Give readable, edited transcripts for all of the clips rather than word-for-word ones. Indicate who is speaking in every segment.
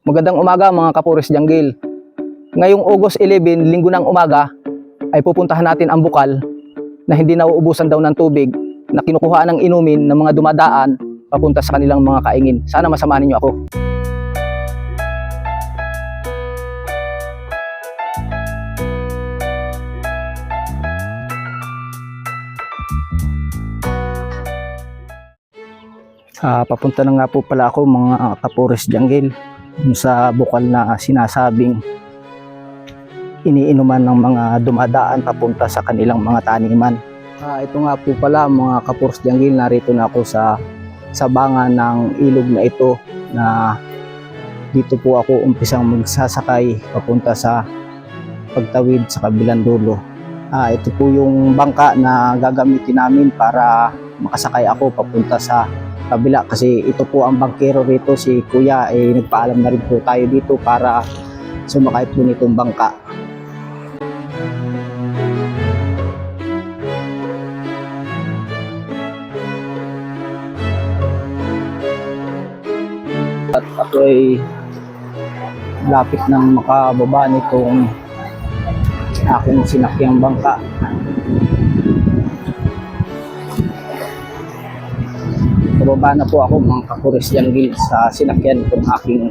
Speaker 1: Magandang umaga mga Kapores Jungle. Ngayong August 11, linggo ng umaga, ay pupuntahan natin ang bukal na hindi nauubusan daw ng tubig na kinukuha ng inumin ng mga dumadaan papunta sa kanilang mga kaingin. Sana masamahan niyo ako. Papunta na nga po pala ako mga Kapores Jungle sa bukal na sinasabing iniinuman ng mga dumadaan papunta sa kanilang mga taniman. Ito nga po pala mga Kapores Jungle, narito na ako sa sabangan ng ilog na ito, na dito po ako umpisang magsasakay papunta sa pagtawid sa kabilang dulo. Ito po yung bangka na gagamitin namin para makasakay ako papunta sa kabila, kasi ito po ang bangkero rito, si Kuya. Nagpaalam na rin po tayo dito para sumakay po nitong bangka. At ako ay lapit ng makababa nitong aking sinakyang bangka. Bababa na po ako mga Kapores Jungle sa sinakyan kong aking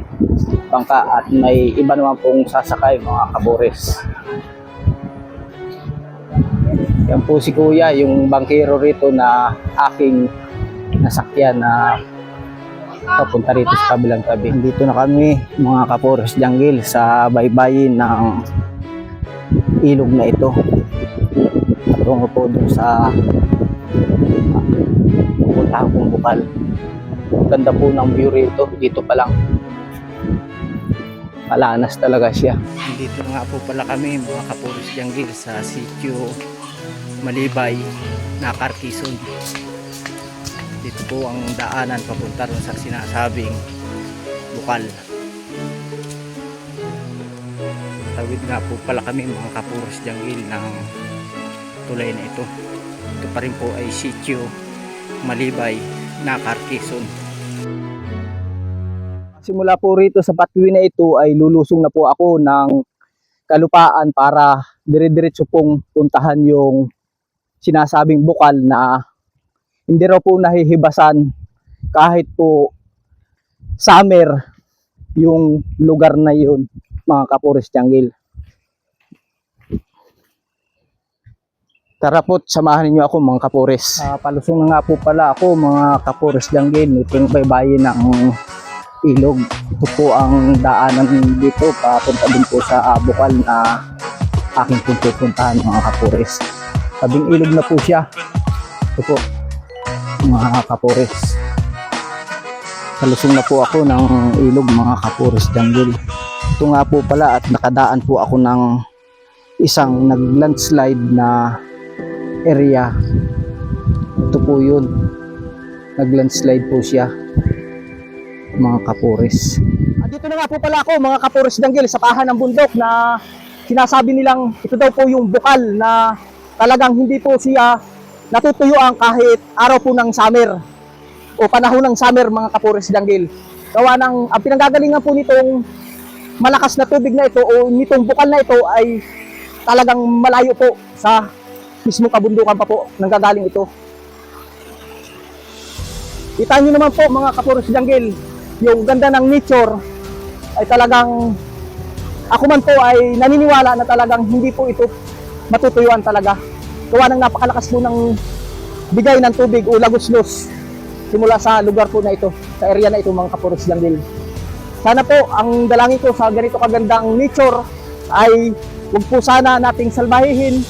Speaker 1: bangka, at may iba naman pong sasakay mga Kapores. Yan po si Kuya, yung bangkero rito na aking nasakyan na papunta rito sa kabilang tabi. Dito na kami mga Kapores Jungle sa baybayin ng ilog na ito. Patungo po dun sa pupuntahan kong bukal. Ganda po ng view rito. Dito pa lang, palanas talaga siya. Dito na nga po pala kami mga Kapores Jungle sa sitio Malibay, Nacar, Quezon. Dito po ang daanan papunta rin sa sinasabing bukal. Tawid nga po pala kami mga Kapores Jungle ng tulay na ito. Ito pa rin po ay sitio Malibay, Nacar, Quezon. Simula po rito sa patwi na ito ay lulusong na po ako ng kalupaan para dire-diretso pong puntahan yung sinasabing bukal na hindi raw po nahihibasan kahit po summer yung lugar na yun mga Kapores Jungle. Tara po't samahan niyo ako mga Kapores. Palusong na nga po pala ako mga Kapores Jungle. Itong baybayin ng ilog. Ito po ang daanan dito papunta din po sa bukal na aking pupuntahan mga Kapores. Tabing ilog na po siya. Ito po mga Kapores. Palusong na po ako ng ilog mga Kapores Jungle. Ito nga po pala, at nakadaan po ako ng isang nag-landslide na area. Ito po yun, nag-landslide po siya mga Kapores. Dito na nga po pala ako mga Kapores Jungle sa pahan ng bundok na sinasabi nilang ito daw po yung bukal na talagang hindi po siya natutuyuan kahit araw po ng summer o panahon ng summer mga Kapores Jungle. Gawa ng ang pinanggagalingan po nitong malakas na tubig na ito o nitong bukal na ito ay talagang malayo po sa mismo kabundukan pa po nanggagaling ito. Kita nyo naman po mga Kapores Jungle, yung ganda ng nature ay talagang, ako man po ay naniniwala na talagang hindi po ito matutuyuan talaga. Gawa ng napakalakas po ng bigay ng tubig o lagos-los simula sa lugar po na ito, sa area na ito mga Kapores Jungle. Sana po ang dalangin ko sa ganito kagandang nature ay huwag po sana nating salbahihin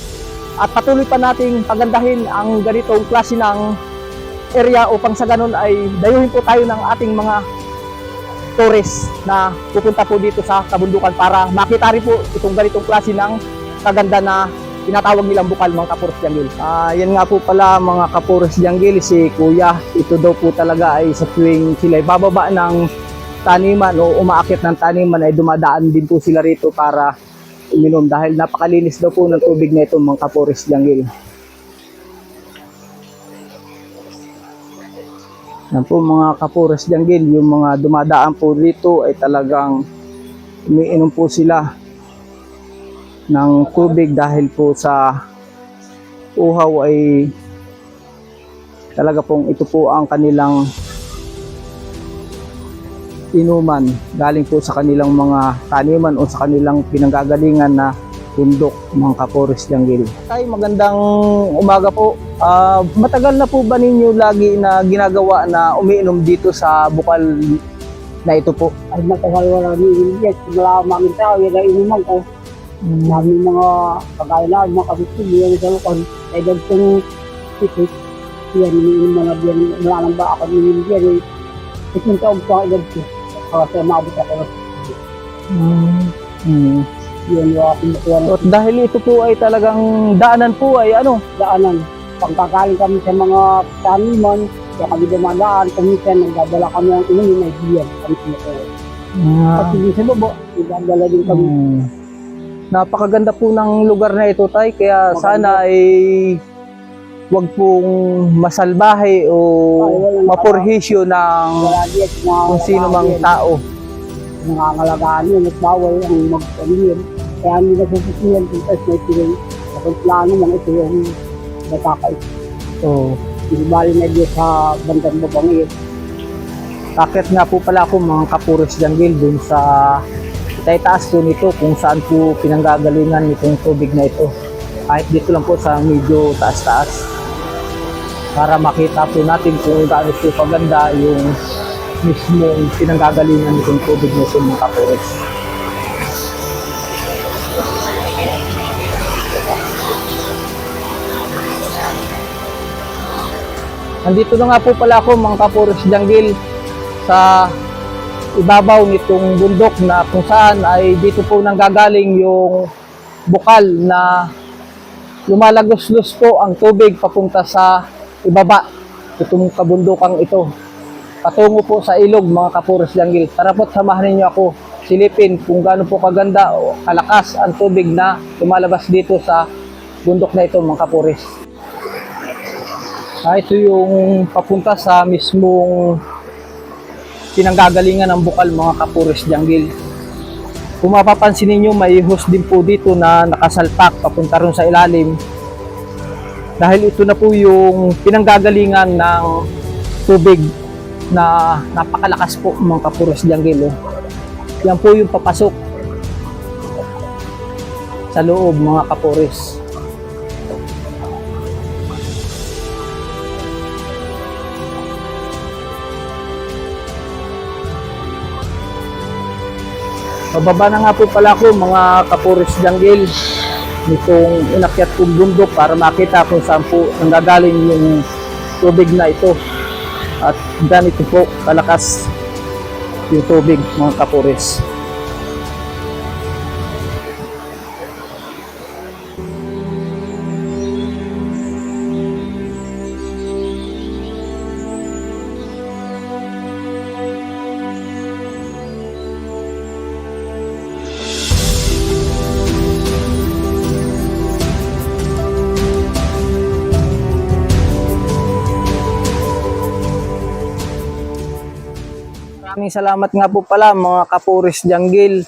Speaker 1: at patuloy pa nating pagandahin ang ganitong klase ng area, upang sa ganun ay dayuhin po tayo ng ating mga tourist na pupunta po dito sa kabundukan para makita rin po itong ganitong klase ng kaganda na tinatawag nilang bukal mga Kapores Jungle. Yan nga po pala mga Kapores Jungle, si Kuya, ito daw po talaga ay sa tuwing sila ay bababa ng taniman o umaakit ng taniman ay dumadaan din po sila rito para uminom, dahil napakalinis daw po ng tubig na ito mga Kapores Jungle. Yan po mga kapures janggil, yung mga dumadaan po dito ay talagang umiinom po sila ng tubig dahil po sa uhaw ay talaga pong ito po ang kanilang inuman galing po sa kanilang mga taniman o sa kanilang pinanggagalingan na bundok mga kapores janggil. Tay, magandang umaga po. Matagal na po ba ninyo lagi na ginagawa na umiinom dito sa bukal na ito po?
Speaker 2: Ay matagal wala ni Yes, wala mga tao, yan ang inuman ko. Dami mga kagaya na, mga kapitid, yan sa lukon. Ay dagtong titik, yan, iniinuman na yan, wala nang ba ako ni yan, isin taong pa ang edad ko. Kasi maabot ako. Yan, wala akong makuha.
Speaker 1: At dahil ito po ay talagang daanan po ay ano?
Speaker 2: Daanan. Pagkakaling kami sa mga taniman, kaya kami dumadaan, kumisan, nagdadala kami ng inumin, ay diyan kami sinukuha. At hindi sa babo, nagdadala din kami.
Speaker 1: Napakaganda po ng lugar na ito, Tay, kaya
Speaker 2: Maganda.
Speaker 1: sana ay wag pong masalbahe o
Speaker 2: Ay, walang
Speaker 1: mapurhisyo ng
Speaker 2: Wala diyan na
Speaker 1: kung sino mang tao.
Speaker 2: nangangalagaan yun at bawal ang mag-alien. Kaya hindi na sususiyan kung tayo may piling. Kapag plano lang ito yung nakakait.
Speaker 1: So,
Speaker 2: Hindi bali na diyan sa bandang babang yun.
Speaker 1: akit nga po pala ako mga kapures janggil dun sa taas po nito kung saan po pinanggagalingan itong tubig na ito. Kahit dito lang po sa medyo taas-taas para makita po natin kung gaano po paganda yung mismong pinanggagalingan itong tubig na ito mga kapures. Nandito na nga po pala ako mga kapures janggil sa ibabaw nitong bundok na kung saan ay dito po nanggagaling yung bukal na lumalagos-los po ang tubig papunta sa ibaba itong kabundukang ito patungo po sa ilog mga kapures janggil. Tara po't samahan ninyo ako silipin kung gaano po kaganda o kalakas ang tubig na lumalabas dito sa bundok na ito mga kapures. Ito yung papunta sa mismong pinanggagalingan ng bukal mga kapures janggil. Kung mapapansin ninyo, may hose din po dito na nakasalpak papunta ron sa ilalim. Dahil ito na po yung pinanggagalingan ng tubig na napakalakas po mga kapures janggil. Yan po yung papasok sa loob mga kapures. Pababa na nga po pala ako mga kapures janggil nitong inakyat kong bundok para makita kung saan po nanggagaling yung tubig na ito at ganito po kalakas yung tubig mga kapures. Maraming salamat nga po pala mga kapures janggil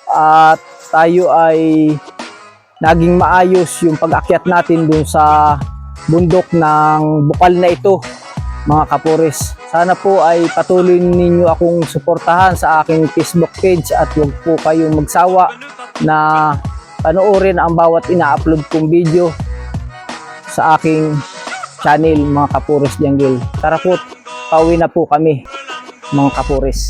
Speaker 1: at tayo ay naging maayos yung pag-akyat natin dun sa bundok ng bukal na ito mga kapures. Sana po ay patuloy ninyo akong suportahan sa aking Facebook page at huwag po kayong magsawa na panoorin ang bawat ina-upload kong video sa aking channel mga kapures janggil. Tara po, pauwi na po kami mga kapures.